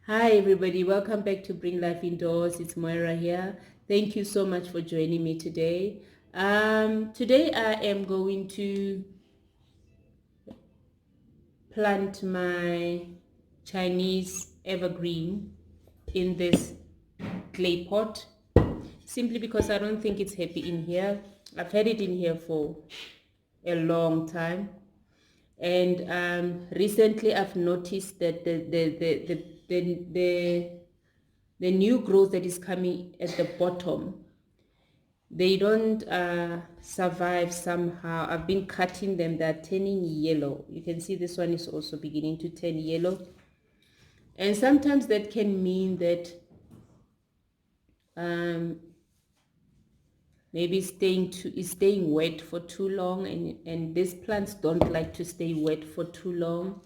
Hi everybody, welcome back to Bring Life Indoors. It's Moira here. Thank you so much for joining me today. Today I am going to plant my Chinese evergreen in this clay pot, simply because I don't think it's happy in here. I've had it in here for a long time, and recently I've noticed that the new growth that is coming at the bottom, they don't survive somehow. I've been cutting them, they're turning yellow. You can see this one is also beginning to turn yellow, and sometimes that can mean that um, maybe staying wet for too long, and these plants don't like to stay wet for too long.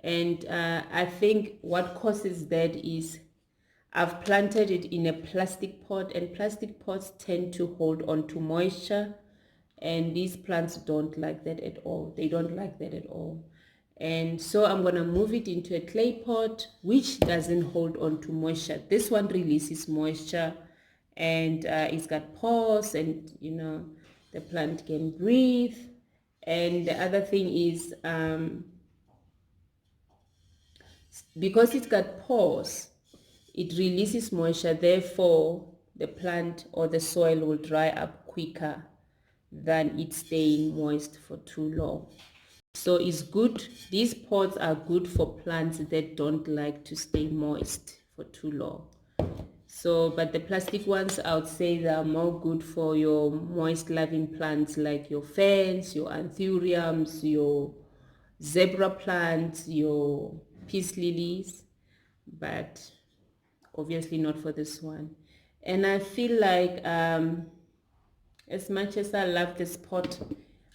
And I think what causes that is I've planted it in a plastic pot, and plastic pots tend to hold on to moisture, and these plants don't like that at all. They don't like that at all. And so I'm going to move it into a clay pot which doesn't hold on to moisture. This one releases moisture, and it's got pores, and the plant can breathe. And the other thing is, because it's got pores, it releases moisture, therefore the plant or the soil will dry up quicker than it staying moist for too long. So it's good. These pots are good for plants that don't like to stay moist for too long. So, but the plastic ones, I would say they are more good for your moist loving plants like your ferns, your anthuriums, your zebra plants, your peace lilies, but obviously not for this one. And I feel like as much as I love this pot,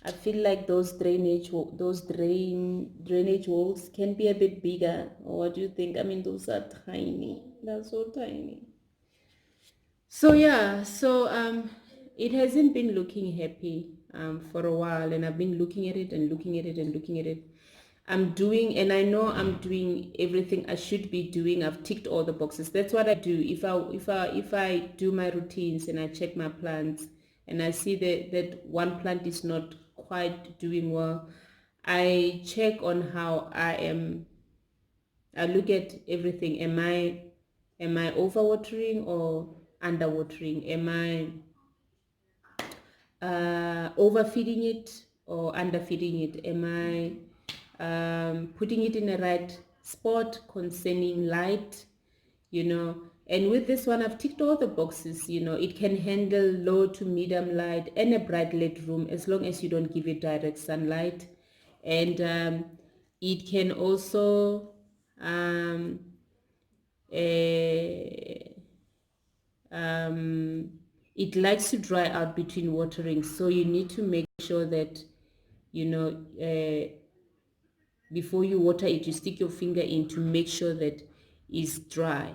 I feel like those drainage walls can be a bit bigger. Or what do you think? I mean, those are tiny. They're so tiny. So yeah, so it hasn't been looking happy for a while, and I've been looking at it and looking at it and looking at it. I'm doing, and I know I'm doing everything I should be doing. I've ticked all the boxes. That's what I do. If I do my routines and I check my plants and I see that one plant is not quite doing well, I check on how I am. I look at everything. Am I overwatering or underwatering? Am I overfeeding it or underfeeding it? Am I putting it in the right spot concerning light? And with this one, I've ticked all the boxes. It can handle low to medium light and a bright lit room, as long as you don't give it direct sunlight. And it can also uh, um, it likes to dry out between watering, so you need to make sure that you know before you water it, you stick your finger in to make sure that it's dry.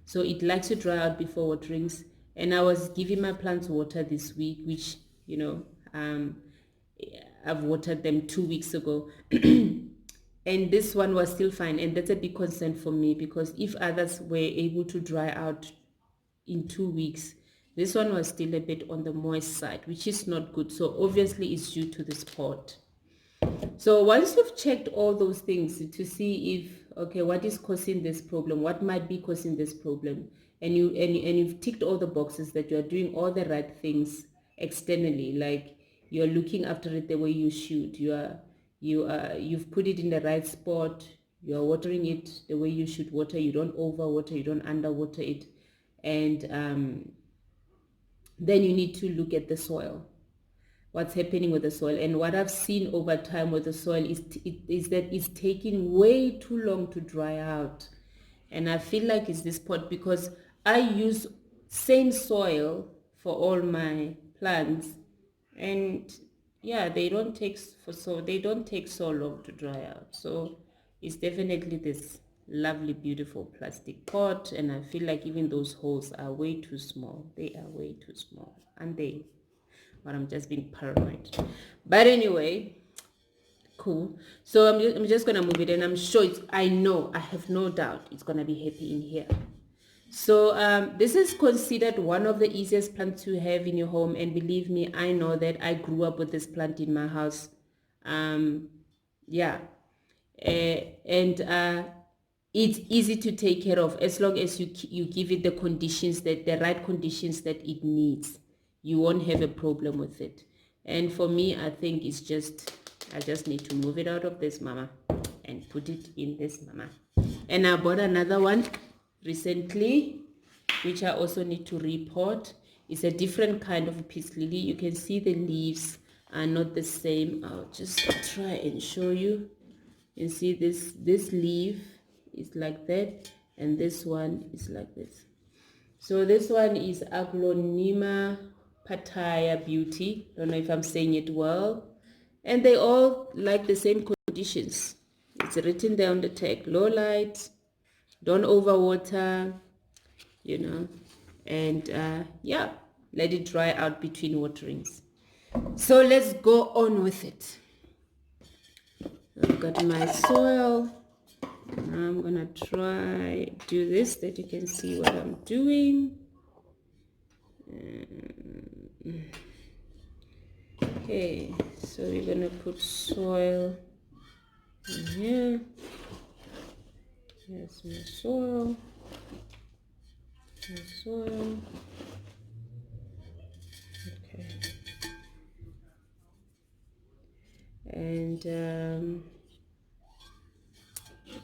So it likes to dry out before waterings. And I was giving my plants water this week, which um, I've watered them 2 weeks ago. And this one was still fine, and that's a big concern for me, because if others were able to dry out in 2 weeks, this one was still a bit on the moist side, which is not good. So obviously it's due to the spot. So once you've checked all those things to see if, okay, what is causing this problem, what might be causing this problem, and you've ticked all the boxes that you are doing all the right things externally, like you're looking after it the way you should, you've put it in the right spot, you are watering it the way you should water, you don't overwater, you don't underwater it, and then you need to look at the soil, what's happening with the soil. And what I've seen over time with the soil is that it's taking way too long to dry out. And I feel like it's this pot, because I use same soil for all my plants, and yeah, they don't take so long to dry out. So it's definitely this lovely beautiful plastic pot, and I feel like even those holes are way too small. They are way too small, and they but I'm just being paranoid. But anyway, Cool. So I'm just gonna move it, and I'm sure I have no doubt it's gonna be happy in here. So this is considered one of the easiest plants to have in your home, and believe me, I know that I grew up with this plant in my house. Yeah, and it's easy to take care of as long as you give it the right conditions that it needs. You won't have a problem with it. And for me, I think I just need to move it out of this mama and put it in this mama. And I bought another one recently, which I also need to repot. It's a different kind of peace lily. You can see the leaves are not the same. I'll just try and show you. You see this leaf is like that, and this one is like this. So this one is Aglaonema Pattaya Beauty. Don't know if I'm saying it well. And they all like the same conditions. It's written there on the tag: low light, don't overwater, and yeah, let it dry out between waterings. So let's go on with it. I've got my soil. I'm gonna try do this that you can see what I'm doing. Okay, so we're gonna put soil in here. Here's my soil. Okay, and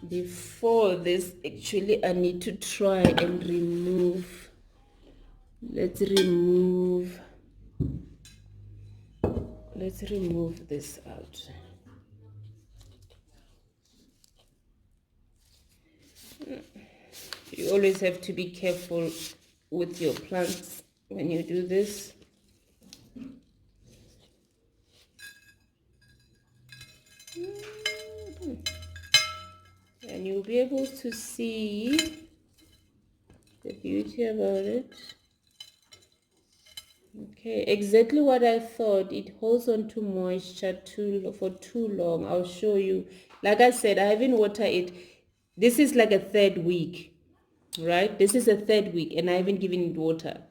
before this, actually I need to try and remove, let's remove this out. You always have to be careful with your plants when you do this. And you'll be able to see the beauty about it. Okay, exactly what I thought. It holds on to moisture for too long. I'll show you. Like I said, I haven't watered it. This is like a third week, right? This is a third week, and I haven't given it water.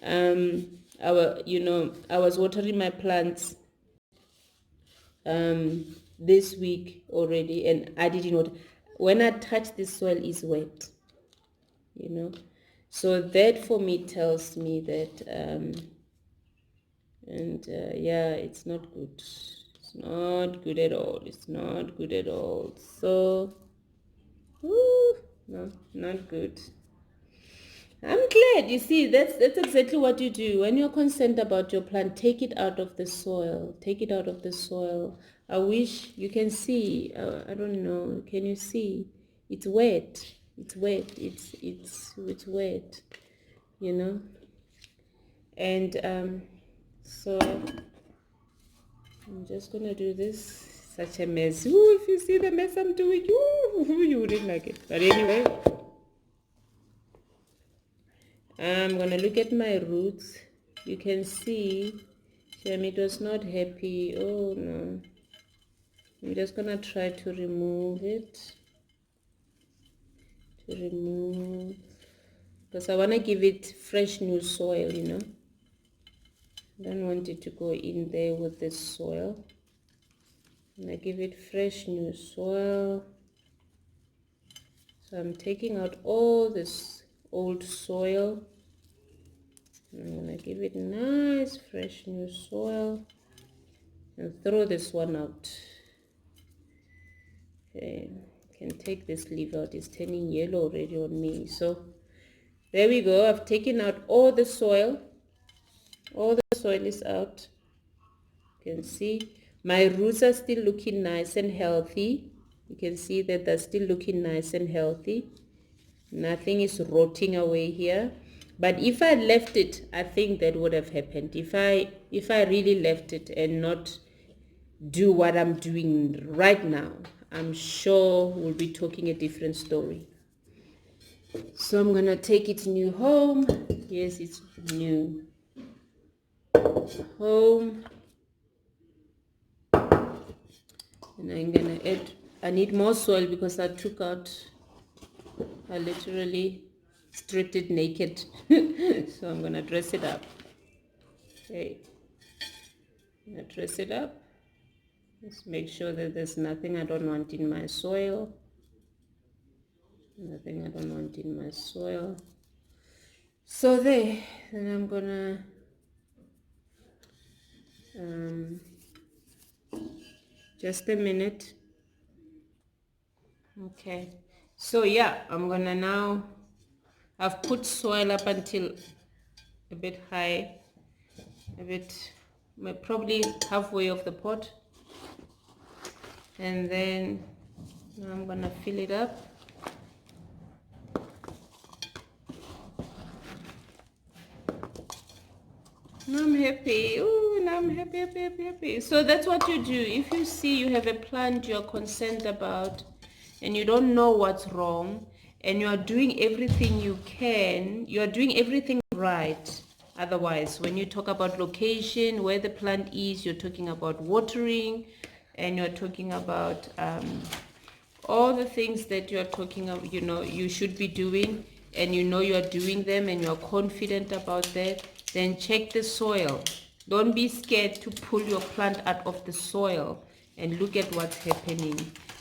I was watering my plants this week already, and I didn't water. When I touch the soil, is wet. So that for me tells me that yeah, it's not good. It's not good at all. It's not good at all. So no, not good. I'm glad. You see, that's exactly what you do when you're concerned about your plant. Take it out of the soil. Take it out of the soil. I wish you can see. I don't know. Can you see? It's wet. It's wet. It's wet. And so I'm just gonna do this. Such a mess. Ooh, if you see the mess I'm doing, you wouldn't like it. But anyway, I'm gonna look at my roots. You can see Jamie was not happy. Oh no. I'm just gonna try to remove it. Because I wanna give it fresh new soil, I don't want it to go in there with this soil. And I give it fresh new soil. So I'm taking out all this old soil. I'm gonna give it nice fresh new soil and throw this one out. Okay, can take this leaf out. It's turning yellow already on me. So there we go. I've taken out all the soil. All the soil is out. You can see my roots are still looking nice and healthy. You can see that they're still looking nice and healthy. Nothing is rotting away here. But if I left it, I think that would have happened. If I really left it and not do what I'm doing right now, I'm sure we'll be talking a different story. So I'm gonna take it new home. Yes, it's new home. And I'm gonna add, I need more soil because I literally stripped it naked. So I'm gonna dress it up. Okay, I'm gonna dress it up. Just make sure that there's nothing I don't want in my soil. Nothing I don't want in my soil. So there, then I'm gonna just a minute. Okay, so yeah, I'm gonna now, I've put soil up until a bit high, probably halfway of the pot, and then now I'm gonna fill it up. Now I'm happy. Oh, now I'm happy. So that's what you do. If you see you have a plant you're concerned about and you don't know what's wrong and you are doing everything you can, you are doing everything right. Otherwise, when you talk about location, where the plant is, you're talking about watering, and you're talking about all the things that you're talking about, you should be doing, and you're doing them and you're confident about that, then check the soil. Don't be scared to pull your plant out of the soil and look at what's happening.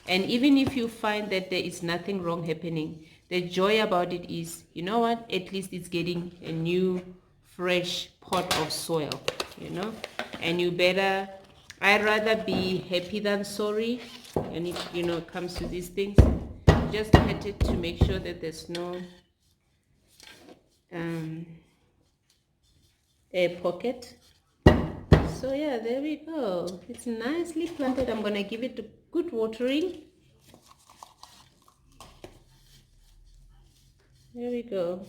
And even if you find that there is nothing wrong happening, the joy about it is, you know what, at least it's getting a new fresh pot of soil, and I'd rather be happy than sorry. And if it comes to these things, just pat it to make sure that there's no air pocket. So yeah, there we go. It's nicely planted. I'm gonna give it a good watering. There we go.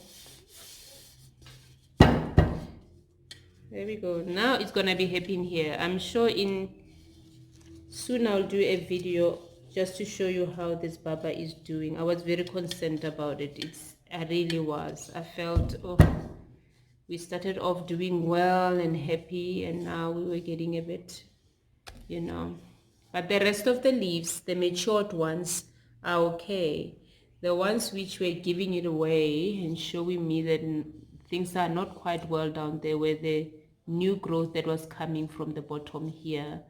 There we go. Now it's gonna be happy in here. I'm sure soon I'll do a video just to show you how this baba is doing. I was very concerned about it. I really was. I felt, oh, we started off doing well and happy, and now we were getting a bit, But the rest of the leaves, the matured ones, are okay. The ones which were giving it away and showing me that things are not quite well down there, where the new growth that was coming from the bottom here,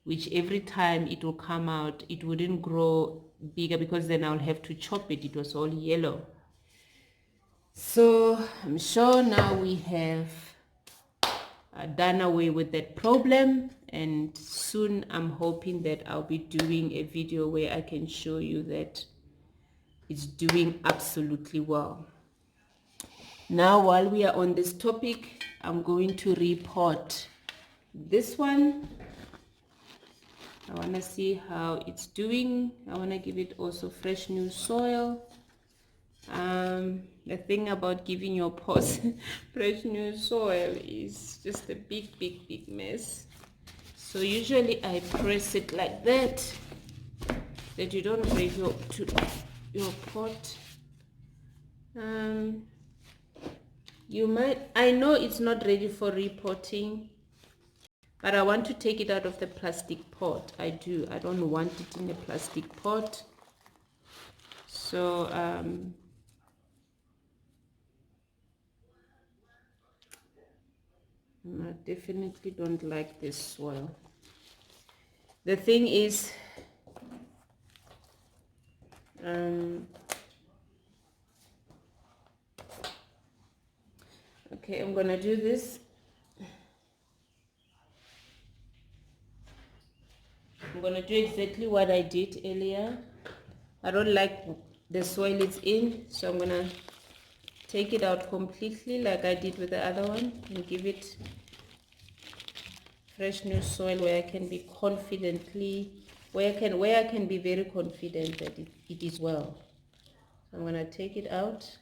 which every time it will come out, it wouldn't grow bigger because then I'll have to chop it. It was all yellow. So I'm sure now we have done away with that problem, and soon I'm hoping that I'll be doing a video where I can show you that it's doing absolutely well. Now, while we are on this topic, I'm going to repot this one. I want to see how it's doing. I want to give it also fresh new soil. The thing about giving your pots fresh new soil is just a big mess. So usually I press it like that you don't break your pot. I know it's not ready for repotting, but I want to take it out of the plastic pot. I don't want it in a plastic pot. So I definitely don't like this soil. The thing is, okay, I'm gonna do this. I'm gonna do exactly what I did earlier. I don't like the soil it's in, so I'm gonna take it out completely like I did with the other one and give it fresh new soil where I can be where I can be very confident that it is well. So I'm gonna take it out.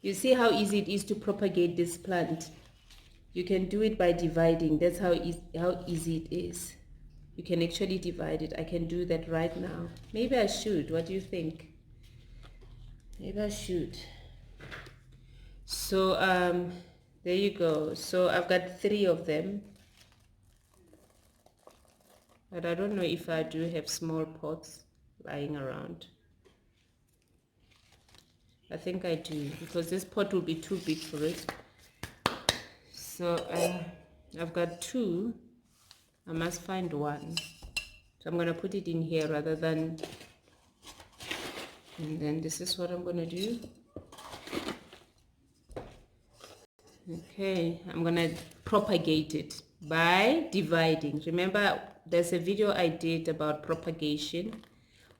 You see how easy it is to propagate this plant. You can do it by dividing. That's how easy it is. You can actually divide it. I can do that right now. Maybe I should. What do you think? Maybe I should. So there you go. So I've got 3 of them. But I don't know if I do have small pots lying around. I think I do, because this pot will be too big for it. So I've got 2. I must find 1. So I'm going to put it in here rather than... And then this is what I'm going to do. Okay, I'm going to propagate it by dividing. Remember, there's a video I did about propagation.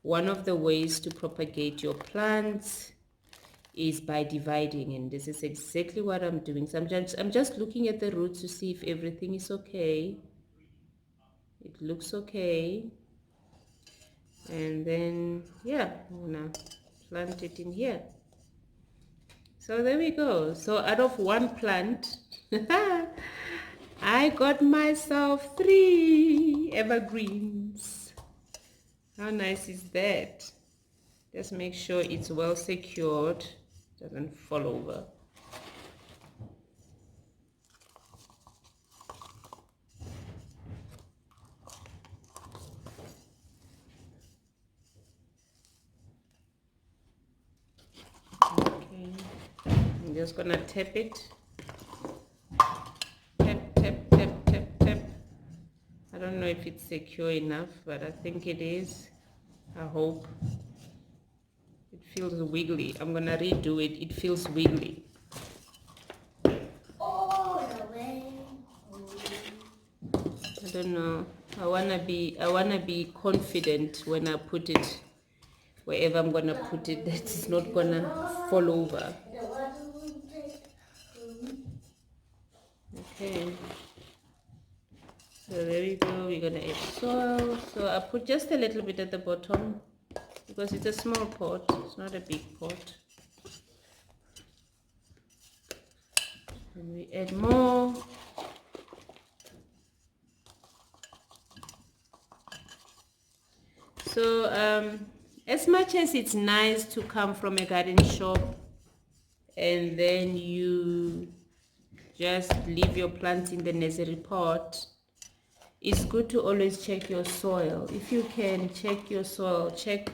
One of the ways to propagate your plants is by dividing, and this is exactly what I'm doing. So I'm just looking at the roots to see if everything is okay. It looks okay. And then, yeah, I'm gonna plant it in here. So there we go. So out of 1 plant, I got myself 3 evergreens. How nice is that? Just make sure it's well secured, doesn't fall over. Okay, I'm just gonna tap it. Tap, tap, tap, tap, tap. I don't know if it's secure enough, but I think it is. I hope. It feels wiggly. I'm gonna redo it. It feels wiggly. I don't know. I wanna be confident when I put it wherever I'm gonna put it, that it's not gonna fall over. Okay. So there we go. We're gonna add soil. So I put just a little bit at the bottom because it's a small pot. It's not a big pot. And we add more. So as much as it's nice to come from a garden shop and then you just leave your plants in the nursery pot, it's good to always check your soil. If you can check your soil, check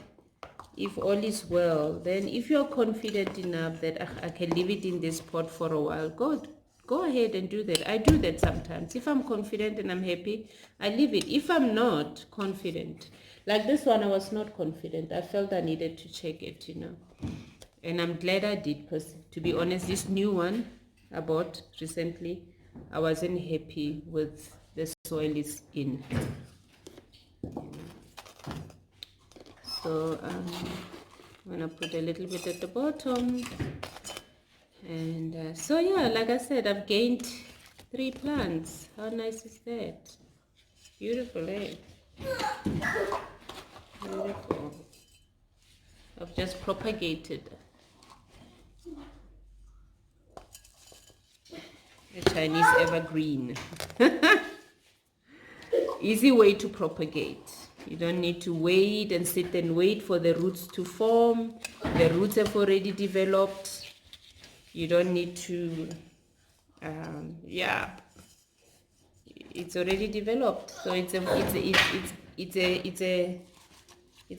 if all is well. Then if you're confident enough that I can leave it in this pot for a while, go ahead and do that. I do that sometimes. If I'm confident and I'm happy, I leave it. If I'm not confident, like this one, I was not confident. I felt I needed to check it, and I'm glad I did, because to be honest, this new one I bought recently, I wasn't happy with the soil is in. So I'm gonna put a little bit at the bottom, and so yeah, like I said, I've gained 3 plants. How nice is that? Beautiful, eh? Beautiful. I've just propagated a Chinese evergreen. Easy way to propagate. You don't need to wait and sit and wait for the roots to form. The roots have already developed. You don't need to, yeah, it's already developed. So it's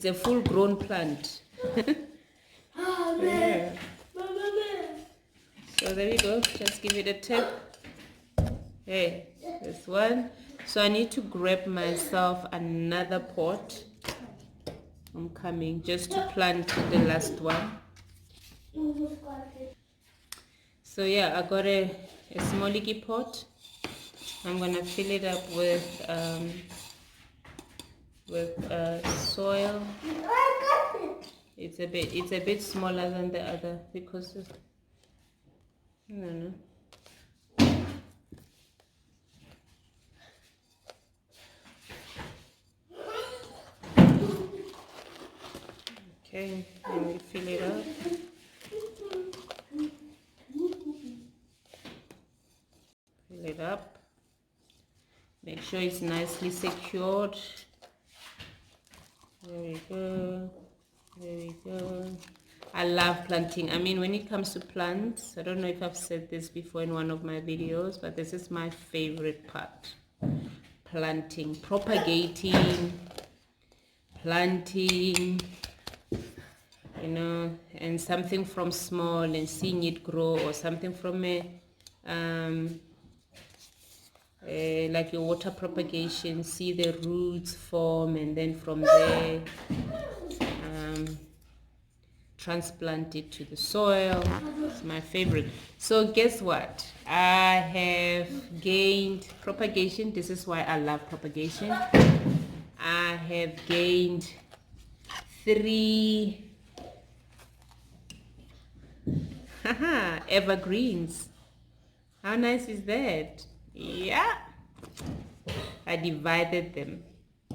a full-grown plant. Yeah. So there we go. Just give it a tap. Hey, this one. So I need to grab myself another pot. I'm coming just to plant the last one. So yeah, I got a small leaky pot. I'm gonna fill it up with soil. It's a bit smaller than the other because I don't know. Okay, let me fill it up. Fill it up. Make sure it's nicely secured. There we go. There we go. I love planting. I mean, when it comes to plants, I don't know if I've said this before in one of my videos, but this is my favorite part. planting, propagating, planting, you know, and something from small and seeing it grow, or something from like your water propagation, see the roots form, and then from there transplant it to the soil. It's my favorite. So guess what? I have gained propagation. This is why I love propagation. I have gained 3 evergreens. How nice is that? Yeah. I divided them,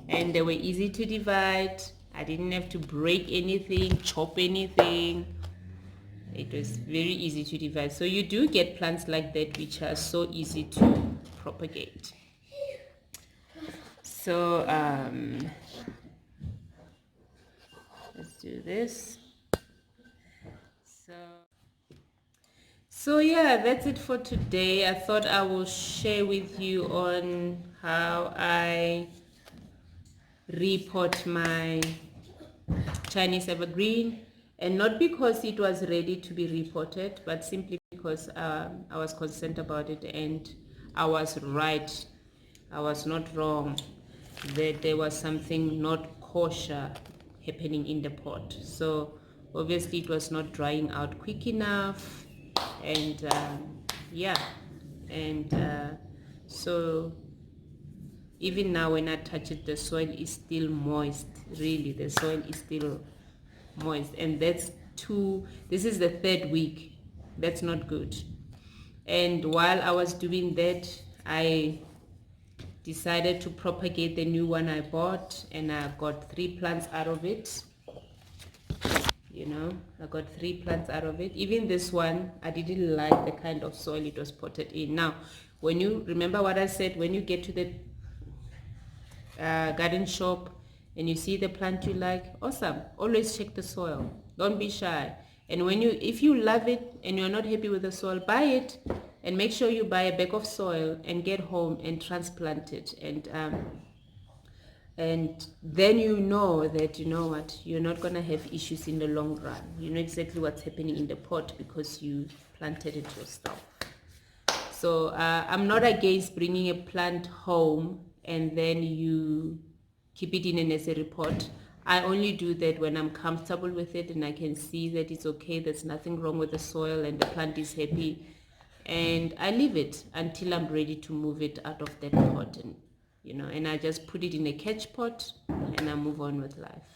and they were easy to divide. I didn't have to break anything, chop anything. It was very easy to divide. So you do get plants like that which are so easy to propagate. So let's do this. So yeah, that's it for today. I thought I will share with you on how I repot my Chinese evergreen, and not because it was ready to be repotted, but simply because I was concerned about it, and I was right. I was not wrong that there was something not kosher happening in the pot. So obviously it was not drying out quick enough, and yeah, and so even now when I touch it, the soil is still moist. Really, the soil is still moist, and this is the 3rd week. That's not good. And while I was doing that, I decided to propagate the new one I bought, and I got 3 plants out of it. You know, I got 3 plants out of it. Even this one, I didn't like the kind of soil it was potted in. Now, when you remember what I said, when you get to the garden shop and you see the plant you like, awesome, always check the soil, don't be shy. And if you love it and you're not happy with the soil, buy it, and make sure you buy a bag of soil and get home and transplant it. And then you know that, you know what, you're not going to have issues in the long run. You know exactly what's happening in the pot because you planted it yourself. So I'm not against bringing a plant home and then you keep it in a nursery pot. I only do that when I'm comfortable with it and I can see that it's okay, there's nothing wrong with the soil, and the plant is happy. And I leave it until I'm ready to move it out of that pot, and and I just put it in a catch pot and I move on with life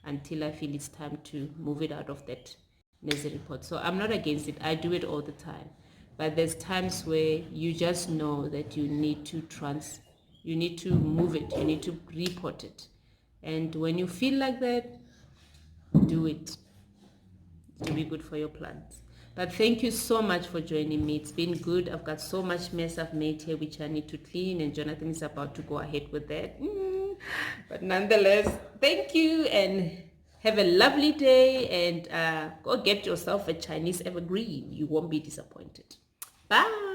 until I feel it's time to move it out of that nursery pot. So I'm not against it. I do it all the time. But there's times where you just know that you need to move it, you need to repot it. And when you feel like that, do it. To be good for your plants. But thank you so much for joining me. It's been good. I've got so much mess I've made here which I need to clean, and Jonathan is about to go ahead with that. But nonetheless, thank you and have a lovely day, and go get yourself a Chinese evergreen. You won't be disappointed. Bye.